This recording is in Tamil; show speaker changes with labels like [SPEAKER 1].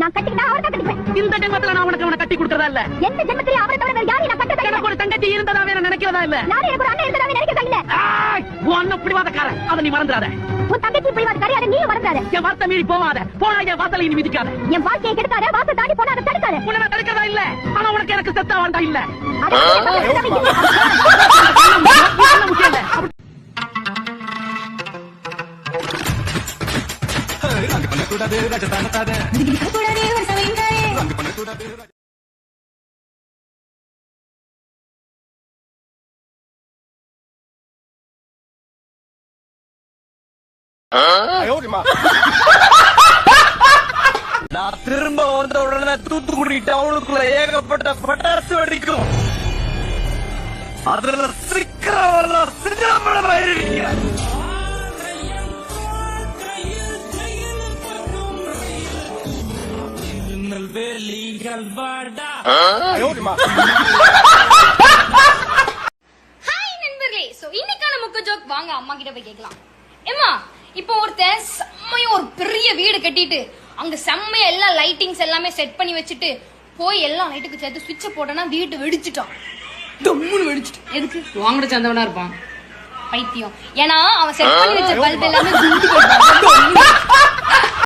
[SPEAKER 1] நான் கட்டிக்கிட்டா அவரை தான் கட்டிப்பேன்.
[SPEAKER 2] இந்த ஜென்மத்துல நான் உனக்கு அவனை கட்டி கொடுக்கறதா இல்ல.
[SPEAKER 1] எந்த ஜென்மத்திலே அவரை தவிர வேற யாரையும் நான் கட்டதே இல்ல.
[SPEAKER 2] எனக்கு ஒரு தங்கச்சி இருந்ததா வேற நினைக்கிறதா இல்ல.
[SPEAKER 1] யாரும் எனக்கு ஒரு அண்ணன் இருந்ததா நினைக்கிறதா இல்ல.
[SPEAKER 2] உன் அண்ணன் பிடிவாதக்காரன், அதை நீ மறந்துடாத.
[SPEAKER 1] உன் தங்கச்சி பிடிவாதக்காரி, அதை நீயும் மறந்துடாத.
[SPEAKER 2] என் வார்த்தை மீறி போகாத. போனா என் வாசலை நீ மிதிக்காத.
[SPEAKER 1] என் வாழ்க்கையை கெடுக்காத, வாசல் தாண்டி போனா அதை தடுக்காத.
[SPEAKER 2] உன்னை நான் தடுக்கிறதா இல்ல. ஆனா உனக்கு எனக்கு செத்தா வேண்டாம் இல்ல. முக்கியம் இல்ல.
[SPEAKER 3] நான் திரும்ப வந்த உடனே தூத்துக்குடி டவுனுக்குள்ள ஏகப்பட்ட பட்டாசு வெடிக்கும். அதுல சீக்கிரம் சின்னமணமாயிருக்கீங்க.
[SPEAKER 4] ஹாய் நண்பர்களே, சோ இன்னைக்கான முக்க ஜோக் வாங்க அம்மா கிட்ட போய் கேட்கலாம். ஏமா, இப்போ ஒருத்தன் செம்மையா ஒரு பெரிய வீடு கட்டிட்டு அங்க செம்மையா எல்லா லைட்டிங்ஸ் எல்லாமே செட் பண்ணி வச்சுட்டு போய் எல்லா லைட்டுக்கு சேர்த்து சுவிட்ச போட்டனா வீட்டு வெடிச்சிட்டான். டம்முன்னு வெடிச்சிட்டு. எதுக்கு? வாங்கட சந்தவனா இருப்பான் பைத்தியம். ஏன்னா அவன் செட் பண்ணி வச்ச பல்ப் எல்லாமே குண்டு போயிட்டான்.